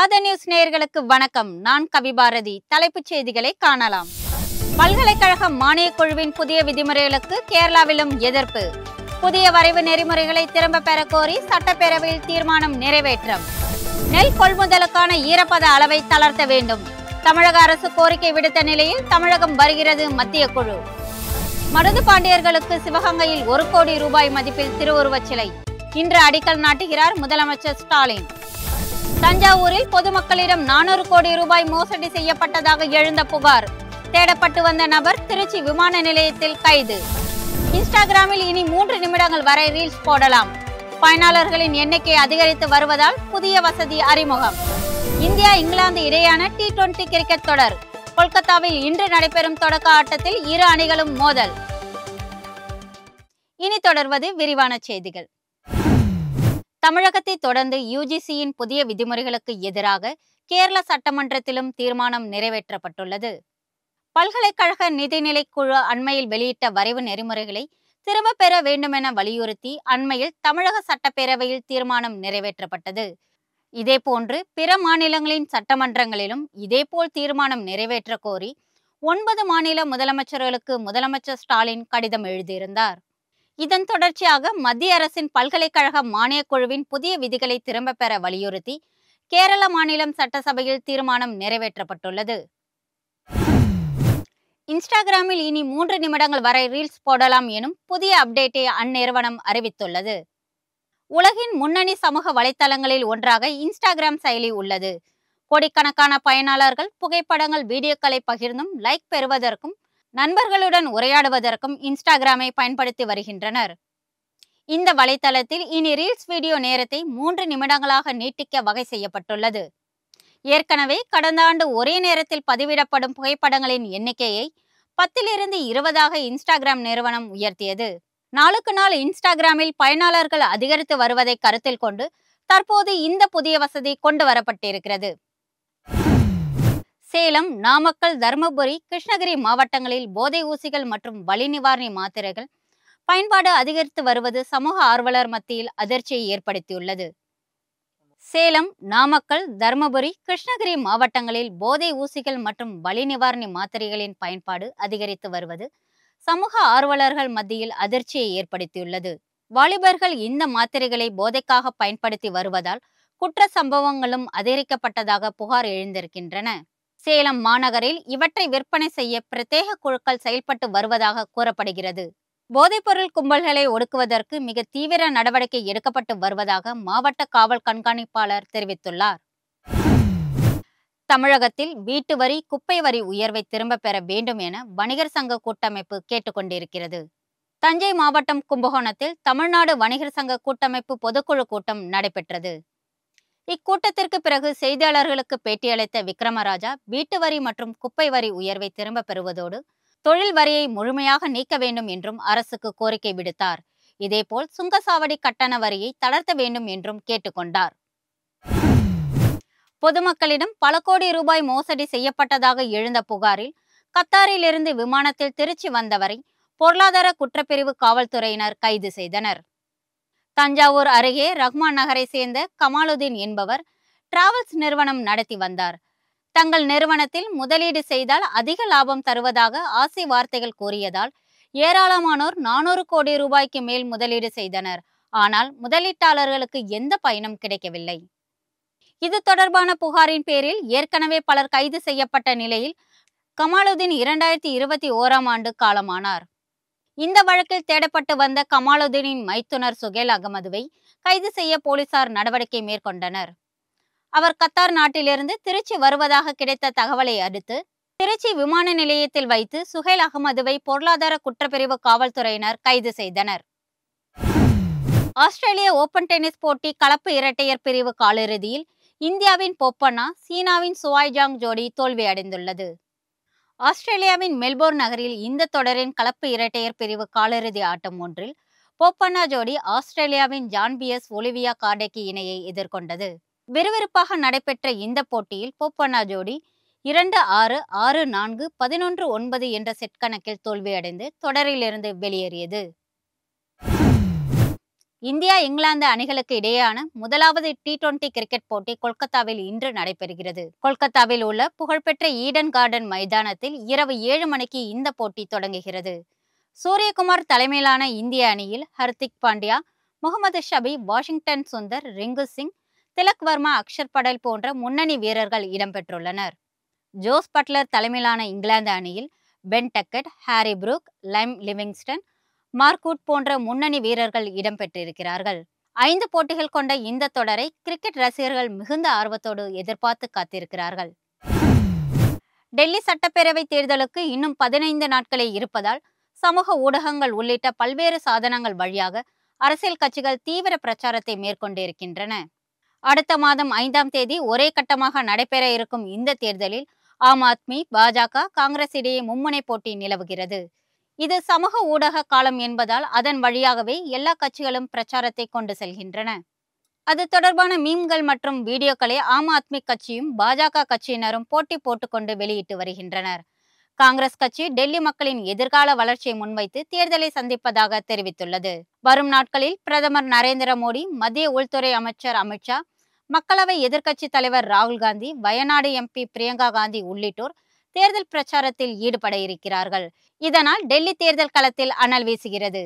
ஆதா நியூஸ் நேயர்களுக்கு வணக்கம். நான் கவிபாரதி. தலைப்புச் செய்திகளை காணலாம். பல்கலைக்கழக மானியக் குழுவின் புதிய விதிமுறைகளுக்கு கேரளாவிலும் எதிர்ப்பு. புதிய வரைவு நெறிமுறைகளை திரும்ப பெற கோரி சட்டப்பேரவையில் தீர்மானம் நிறைவேற்றம். நெல் கொள்முதலுக்கான ஈரப்பத அளவை தளர்த்த வேண்டும். தமிழக அரசு கோரிக்கை விடுத்த நிலையில் தமிழகம் வருகிறது மத்திய குழு. மருது பாண்டியர்களுக்கு சிவகங்கையில் 1 கோடி ரூபாய் மதிப்பில் திருவுருவச் சிலை. இன்று அடிக்கல் நாட்டுகிறார் முதலமைச்சர் ஸ்டாலின். தஞ்சாவூரில் பொதுமக்களிடம் 400 கோடி ரூபாய் மோசடி செய்யப்பட்டதாக எழுந்த புகார். தேடப்பட்டு வந்த நபர் திருச்சி விமான நிலையத்தில் கைது. இன்ஸ்டாகிராமில் இனி 3 நிமிடங்கள் வரை ரீல்ஸ் போடலாம். பயனாளர்களின் எண்ணிக்கை அதிகரித்து வருவதால் புதிய வசதி அறிமுகம். இந்தியா இங்கிலாந்து இடையான T20 கிரிக்கெட் தொடர். கொல்கத்தாவில் இன்று நடைபெறும் தொடக்க ஆட்டத்தில் இரு அணிகளும் மோதல். இனி தொடர்வது விரிவான செய்திகள். தமிழகத்தை தொடர்ந்து UGCயின் புதிய விதிமுறைகளுக்கு எதிராக கேரள சட்டமன்றத்திலும் தீர்மானம் நிறைவேற்றப்பட்டுள்ளது. பல்கலைக்கழக நிதிநிலை குழு அண்மையில் வெளியிட்ட வரைவு நெறிமுறைகளை திரும்ப பெற வேண்டுமென வலியுறுத்தி அண்மையில் தமிழக சட்டப்பேரவையில் தீர்மானம் நிறைவேற்றப்பட்டது. இதேபோன்று பிற மாநிலங்களின் சட்டமன்றங்களிலும் இதேபோல் தீர்மானம் நிறைவேற்ற கோரி 9 மாநில முதலமைச்சர்களுக்கு முதலமைச்சர் ஸ்டாலின் கடிதம் எழுதியிருந்தார். இதன் தொடர்ச்சியாக மத்திய அரசின் பல்கலைக்கழக மானியக் குழுவின் புதிய விதிகளை திரும்ப பெற வலியுறுத்தி கேரள மாநிலம் சட்டசபையில் தீர்மானம் நிறைவேற்றப்பட்டுள்ளது. இன்ஸ்டாகிராமில் இனி 3 நிமிடங்கள் வரை ரீல்ஸ் போடலாம் எனும் புதிய அப்டேட்டை அந்நிறுவனம் அறிவித்துள்ளது. உலகின் முன்னணி சமூக வலைத்தளங்களில் ஒன்றாக இன்ஸ்டாகிராம் செயலி உள்ளது. கோடிக்கணக்கான பயனாளர்கள் புகைப்படங்கள், வீடியோக்களை பகிர்ந்தும் லைக் பெறுவதற்கும் நண்பர்களுடன் உரையாடுவதற்கும் இன்ஸ்டாகிராமை பயன்படுத்தி வருகின்றனர். இந்த வலைத்தளத்தில் இனி ரீல்ஸ் வீடியோ நேரத்தை 3 நிமிடங்களாக நீட்டிக்க வகை செய்யப்பட்டுள்ளது. ஏற்கனவே கடந்த ஆண்டு ஒரே நேரத்தில் பதிவிடப்படும் புகைப்படங்களின் எண்ணிக்கையை 10லிருந்து 20ஆக இன்ஸ்டாகிராம் நிறுவனம் உயர்த்தியது. நாளுக்கு நாள் இன்ஸ்டாகிராமில் பயனாளர்கள் அதிகரித்து வருவதை கருத்தில் கொண்டு தற்போது இந்த புதிய வசதி கொண்டு வரப்பட்டிருக்கிறது. சேலம், நாமக்கல், தர்மபுரி, கிருஷ்ணகிரி மாவட்டங்களில் போதை ஊசிகள் மற்றும் வலி நிவாரணி மாத்திரைகள் பயன்பாடு அதிகரித்து வருவது சமூக ஆர்வலர் மத்தியில் அதிர்ச்சியை ஏற்படுத்தியுள்ளது. சேலம், நாமக்கல், தர்மபுரி, கிருஷ்ணகிரி மாவட்டங்களில் போதை ஊசிகள் மற்றும் வலி நிவாரணி மாத்திரைகளின் பயன்பாடு அதிகரித்து வருவது சமூக ஆர்வலர்கள் மத்தியில் அதிர்ச்சியை ஏற்படுத்தியுள்ளது. வாலிபர்கள் இந்த மாத்திரைகளை போதைக்காக பயன்படுத்தி வருவதால் குற்ற சம்பவங்களும் அதிகரிக்கப்பட்டதாக புகார் எழுந்திருக்கின்றன. சேலம் மாநகரில் இவற்றை விற்பனை செய்ய பிரத்யேக குழுக்கள் செயல்பட்டு வருவதாக கூறப்படுகிறது. போதைப்பொருள் கும்பல்களை ஒடுக்குவதற்கு மிக தீவிர நடவடிக்கை எடுக்கப்பட்டு வருவதாக மாவட்ட காவல் கண்காணிப்பாளர் தெரிவித்துள்ளார். தமிழகத்தில் வீட்டு வரி, குப்பை வரி உயர்வை திரும்ப பெற வேண்டும் என வணிகர் சங்க கூட்டமைப்பு கேட்டுக்கொண்டிருக்கிறது. தஞ்சை மாவட்டம் கும்பகோணத்தில் தமிழ்நாடு வணிகர் சங்க கூட்டமைப்பு பொதுக்குழு கூட்டம் நடைபெற்றது. இக்கூட்டத்திற்கு பிறகு செய்தியாளர்களுக்கு பேட்டியளித்த விக்ரமராஜா வீட்டு வரி மற்றும் குப்பை வரி உயர்வை திரும்ப பெறுவதோடு தொழில் வரியை முழுமையாக நீக்க வேண்டும் என்றும் அரசுக்கு கோரிக்கை விடுத்தார். இதேபோல் சுங்கசாவடி கட்டண வரியை தளர்த்த வேண்டும் என்றும் கேட்டுக்கொண்டார். பொதுமக்களிடம் பல கோடி ரூபாய் மோசடி செய்யப்பட்டதாக எழுந்த புகாரில் கத்தாரில் இருந்து விமானத்தில் திருச்சி வந்தவரை பொருளாதார குற்றப்பிரிவு காவல்துறையினர் கைது செய்தனர். தஞ்சாவூர் அருகே ரஹ்மான் நகரை சேர்ந்த கமாலுதீன் என்பவர் டிராவல்ஸ் நிறுவனம் நடத்தி வந்தார். தங்கள் நிறுவனத்தில் முதலீடு செய்தால் அதிக லாபம் தருவதாக ஆசை வார்த்தைகள் கூறியதால் ஏராளமானோர் 400 கோடி ரூபாய்க்கு மேல் முதலீடு செய்தனர். ஆனால் முதலீட்டாளர்களுக்கு எந்த பயனும் கிடைக்கவில்லை. இது தொடர்பான புகாரின் பேரில் ஏற்கனவே பலர் கைது செய்யப்பட்ட நிலையில் கமாலுதீன் 2021ஆம் ஆண்டு காலமானார். இந்த வழக்கில் தேடப்பட்டு வந்த கமாலுதீனின் மைத்துனர் சுகேல் அகமதுவை கைது செய்ய போலீசார் நடவடிக்கை மேற்கொண்டனர். அவர் கத்தார் நாட்டிலிருந்து திருச்சி வருவதாக கிடைத்த தகவலை அடுத்து திருச்சி விமான நிலையத்தில் வைத்து சுகேல் அகமதுவை பொருளாதார குற்றப்பிரிவு காவல்துறையினர் கைது செய்தனர். ஆஸ்திரேலிய ஓபன் டென்னிஸ் போட்டி கலப்பு இரட்டையர் பிரிவு காலிறுதியில் இந்தியாவின் போப்பண்ணா, சீனாவின் சுவாய்ஜாங் ஜோடி தோல்வியடைந்துள்ளது. ஆஸ்திரேலியாவின் மெல்போர்ன் நகரில் இந்த தொடரின் கலப்பு இரட்டையர் பிரிவு காலிறுதி ஆட்டம் ஒன்றில் போப்பண்ணா ஜோடி ஆஸ்திரேலியாவின் ஜான் பியர்ஸ், ஒலிவியா கார்டெக்கி இணையை எதிர்கொண்டது. விறுவிறுப்பாக நடைபெற்ற இந்த போட்டியில் போப்பண்ணா ஜோடி 2-6, 6-4, 11-9 என்ற செட் கணக்கில் தோல்வியடைந்து தொடரிலிருந்து வெளியேறியது. இந்தியா இங்கிலாந்து அணிகளுக்கு இடையேயான முதலாவது T20 கிரிக்கெட் போட்டி கொல்கத்தாவில் இன்று நடைபெறுகிறது. கொல்கத்தாவில் உள்ள புகழ்பெற்ற ஈடன் கார்டன் மைதானத்தில் இரவு 7 மணிக்கு இந்த போட்டி தொடங்குகிறது. சூரியகுமார் தலைமையிலான இந்திய அணியில் ஹர்திக் பாண்டியா, முகமது ஷபி, வாஷிங்டன் சுந்தர், ரிங்கு சிங், திலக் வர்மா, அக்ஷர் படேல் போன்ற முன்னணி வீரர்கள் இடம்பெற்றுள்ளனர். ஜோஸ் பட்லர் தலைமையிலான இங்கிலாந்து அணியில் Ben Duckett, Harry Brook, Liam Livingstone, Mark Wood போன்ற முன்னணி வீரர்கள் இடம்பெற்றிருக்கிறார்கள். 5 போட்டிகள் கொண்ட இந்த தொடரை கிரிக்கெட் ரசிகர்கள் மிகுந்த ஆர்வத்தோடு எதிர்பார்த்து காத்திருக்கிறார்கள். டெல்லி சட்டப்பேரவை தேர்தலுக்கு இன்னும் 15 நாட்களே இருப்பதால் சமூக ஊடகங்கள் உள்ளிட்ட பல்வேறு சாதனங்கள் வழியாக அரசியல் கட்சிகள் தீவிர பிரச்சாரத்தை மேற்கொண்டிருக்கின்றன. அடுத்த மாதம் 5ஆம் தேதி ஒரே கட்டமாக நடைபெற இருக்கும் இந்த தேர்தலில் ஆம் ஆத்மி, பாஜக, காங்கிரஸ் இடையே மும்முனை போட்டி நிலவுகிறது. இது சமூக ஊடக காலம் என்பதால் அதன் வழியாகவே எல்லா கட்சிகளும் பிரச்சாரத்தை கொண்டு செல்கின்றன. அது தொடர்பான மீம்கள் மற்றும் வீடியோக்களை ஆம் ஆத்மி கட்சியும் பாஜக கட்சியினரும் போட்டி போட்டுக்கொண்டு வெளியிட்டு வருகின்றனர். காங்கிரஸ் கட்சி டெல்லி மக்களின் எதிர்கால வளர்ச்சியை முன்வைத்து தேர்தலை சந்திப்பதாக தெரிவித்துள்ளது. வரும் நாட்களில் பிரதமர் நரேந்திர மோடி, மத்திய உள்துறை அமைச்சர் அமித்ஷா, மக்களவை எதிர்க்கட்சி தலைவர் ராகுல் காந்தி, வயநாடு MP பிரியங்கா காந்தி உள்ளிட்டோர் தேர்தல் பிரச்சாரத்தில் ஈடுபட இருக்கிறார்கள். இதனால் டெல்லி தேர்தல் களத்தில் அனல் வீசுகிறது.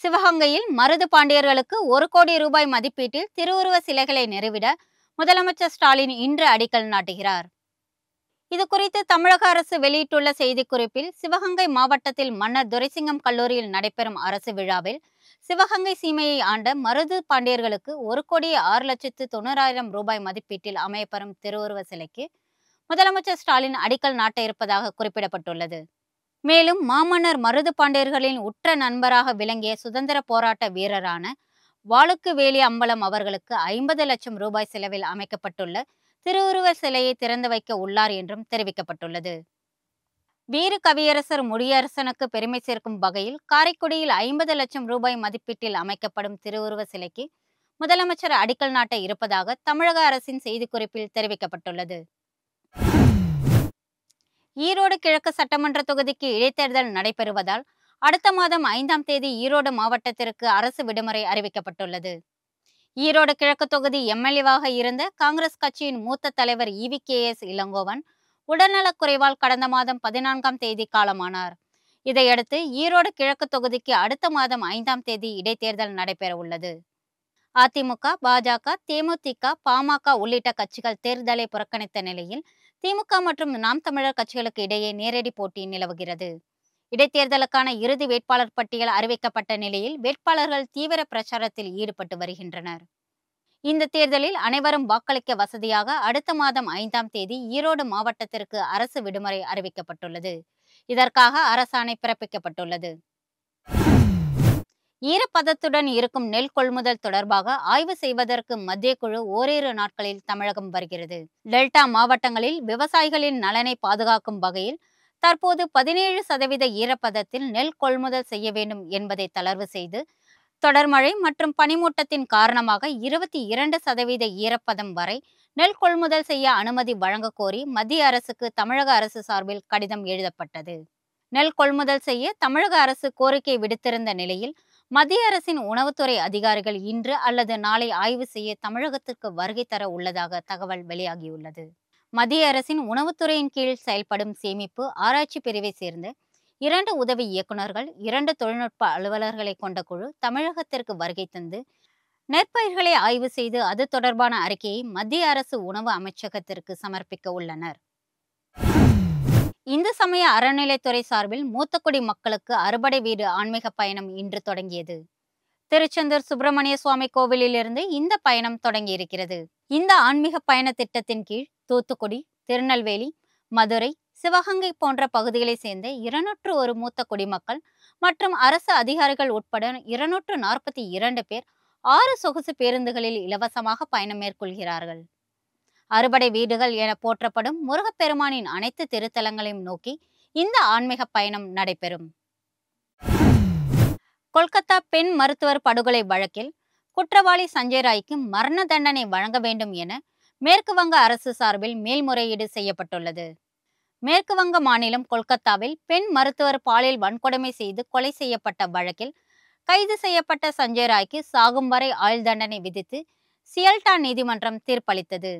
சிவகங்கையில் மருது பாண்டியர்களுக்கு 1 கோடி ரூபாய் மதிப்பீட்டில் திருவுருவ சிலைகளை நிறுவிட முதலமைச்சர் ஸ்டாலின் இன்று அடிக்கல் நாட்டுகிறார். இது குறித்து தமிழக அரசு வெளியிட்டுள்ள செய்திக்குறிப்பில், சிவகங்கை மாவட்டத்தில் மன்னர் துரைசிங்கம் கல்லூரியில் நடைபெறும் அரசு விழாவில் சிவகங்கை சீமையை ஆண்ட மருது பாண்டியர்களுக்கு 1,06,90,000 ரூபாய் மதிப்பீட்டில் அமையப்பெறும் திருவுருவ சிலைக்கு முதலமைச்சர் ஸ்டாலின் அடிக்கல் நாட்ட இருப்பதாக குறிப்பிடப்பட்டுள்ளது. மேலும் மாமன்னர் மருது பாண்டியர்களின் உற்ற நண்பராக விளங்கிய சுதந்திர போராட்ட வீரரான வாளுக்கு வேலி அம்பலம் அவர்களுக்கு 50 லட்சம் ரூபாய் செலவில் அமைக்கப்பட்டுள்ள திருவுருவ சிலையை திறந்து வைக்க உள்ளார் என்றும் தெரிவிக்கப்பட்டுள்ளது. வீர கவியரசர் முடியரசனுக்கு பெருமை சேர்க்கும் வகையில் காரைக்குடியில் 50 லட்சம் ரூபாய் மதிப்பீட்டில் அமைக்கப்படும் திருவுருவ சிலைக்கு முதலமைச்சர் அடிக்கல் நாட்ட இருப்பதாக தமிழக அரசின் செய்திக்குறிப்பில் தெரிவிக்கப்பட்டுள்ளது. ஈரோடு கிழக்கு சட்டமன்ற தொகுதிக்கு இடைத்தேர்தல் நடைபெறுவதால் அடுத்த மாதம் 5ஆம் தேதி ஈரோடு மாவட்டத்திற்கு அரசு விடுமுறை அறிவிக்கப்பட்டுள்ளது. ஈரோடு கிழக்கு தொகுதி MLA-வாக இருந்த காங்கிரஸ் கட்சியின் மூத்த தலைவர் EVKS இளங்கோவன் உடல்நலக்குறைவால் கடந்த மாதம் 14ஆம் தேதி காலமானார். இதையடுத்து ஈரோடு கிழக்கு தொகுதிக்கு அடுத்த மாதம் 5ஆம் தேதி இடைத்தேர்தல் நடைபெற உள்ளது. அதிமுக, பாஜக, தேமுதிக, பாமக உள்ளிட்ட கட்சிகள் தேர்தலை புறக்கணித்த நிலையில் திமுக மற்றும் நாம் தமிழர் கட்சிகளுக்கு இடையே நேரடி போட்டி நிலவுகிறது. இடைத்தேர்தலுக்கான இறுதி வேட்பாளர் பட்டியல் அறிவிக்கப்பட்ட நிலையில் வேட்பாளர்கள் தீவிர பிரச்சாரத்தில் ஈடுபட்டு வருகின்றனர். இந்த தேர்தலில் அனைவரும் வாக்களிக்க வசதியாக அடுத்த மாதம் 5ஆம் தேதி ஈரோடு மாவட்டத்திற்கு அரசு விடுமுறை அறிவிக்கப்பட்டுள்ளது. இதற்காக அரசாணை பிறப்பிக்கப்பட்டுள்ளது. ஈரப்பதத்துடன் இருக்கும் நெல் கொள்முதல் தொடர்பாக ஆய்வு செய்வதற்கு மத்திய குழு ஓரிரு நாட்களில் தமிழகம் வருகிறது. டெல்டா மாவட்டங்களில் விவசாயிகளின் நலனை பாதுகாக்கும் வகையில் தற்போது 17% ஈரப்பதத்தில் நெல் கொள்முதல் செய்ய வேண்டும் என்பதை தளர்வு செய்து, தொடர்மழை மற்றும் பனிமூட்டத்தின் காரணமாக 22% ஈரப்பதம் வரை நெல் கொள்முதல் செய்ய அனுமதி வழங்க கோரி மத்திய அரசுக்கு தமிழக அரசு சார்பில் கடிதம் எழுதப்பட்டது. நெல் கொள்முதல் செய்ய தமிழக அரசு கோரிக்கை விடுத்திருந்த நிலையில் மத்திய அரசின் உணவுத்துறை அதிகாரிகள் இன்று அல்லது நாளை ஆய்வு செய்ய தமிழகத்திற்கு வருகை தர உள்ளதாக தகவல் வெளியாகியுள்ளது. மத்திய அரசின் உணவுத்துறையின் கீழ் செயல்படும் சேமிப்பு ஆராய்ச்சி பிரிவை சேர்ந்த 2 உதவி இயக்குநர்கள், 2 தொழில்நுட்ப அலுவலர்களை கொண்ட குழு தமிழகத்திற்கு வருகை தந்து நெற்பயிர்களை ஆய்வு செய்து அது தொடர்பான அறிக்கையை மத்திய அரசு உணவு அமைச்சகத்திற்கு சமர்ப்பிக்க உள்ளனர். இந்து சமய அறநிலைத்துறை சார்பில் மூத்தக்குடி மக்களுக்கு அறுபடை வீடு ஆன்மீக பயணம் இன்று தொடங்கியது. திருச்செந்தூர் சுப்பிரமணிய சுவாமி கோவிலிலிருந்து இந்த பயணம் தொடங்கியிருக்கிறது. இந்த ஆன்மீக பயண திட்டத்தின் கீழ் தூத்துக்குடி, திருநெல்வேலி, மதுரை, சிவகங்கை போன்ற பகுதிகளை சேர்ந்த 201 மூத்த குடிமக்கள் மற்றும் அரசு அதிகாரிகள் உட்பட 242 பேர் 6 சொகுசு பேருந்துகளில் இலவசமாக பயணம் மேற்கொள்கிறார்கள். அறுபடை வீடுகள் என போற்றப்படும் முருகப்பெருமானின் அனைத்து திருத்தலங்களையும் நோக்கி இந்த ஆன்மீக பயணம் நடைபெறும். கொல்கத்தா பெண் மருத்துவர் படுகொலை வழக்கில் குற்றவாளி சஞ்சய் ராய்க்கு மரண தண்டனை வழங்க வேண்டும் என மேற்கு வங்க அரசு சார்பில் மேல்முறையீடு செய்யப்பட்டுள்ளது. மேற்கு வங்க மாநிலம் கொல்கத்தாவில் பெண் மருத்துவர் பாலியல் வன்கொடுமை செய்து கொலை செய்யப்பட்ட வழக்கில் கைது செய்யப்பட்ட சஞ்சய் ராய்க்கு சாகும் வரை ஆயுள் தண்டனை விதித்து சியல்டா நீதிமன்றம் தீர்ப்பளித்தது.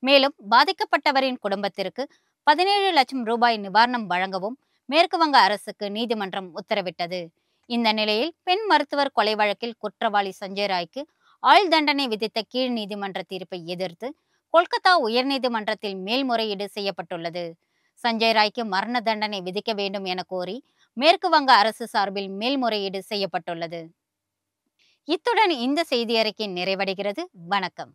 மேலும் பாதிக்கப்பட்டவரின் குடும்பத்திற்கு 17 லட்சம் ரூபாய் நிவாரணம் வழங்கவும் மேற்கு வங்க அரசுக்கு நீதிமன்றம் உத்தரவிட்டது. இந்த நிலையில் பெண் மருத்துவர் கொலை வழக்கில் குற்றவாளி சஞ்சய் ராய்க்கு ஆயுள் தண்டனை விதித்த கீழ் நீதிமன்ற தீர்ப்பை எதிர்த்து கொல்கத்தா உயர்நீதிமன்றத்தில் மேல்முறையீடு செய்யப்பட்டுள்ளது. சஞ்சய் ராய்க்கு மரண தண்டனை விதிக்க வேண்டும் என கோரி மேற்கு வங்க அரசு சார்பில் மேல்முறையீடு செய்யப்பட்டுள்ளது. இத்துடன் இந்த செய்தி அறிக்கை நிறைவடைகிறது. வணக்கம்.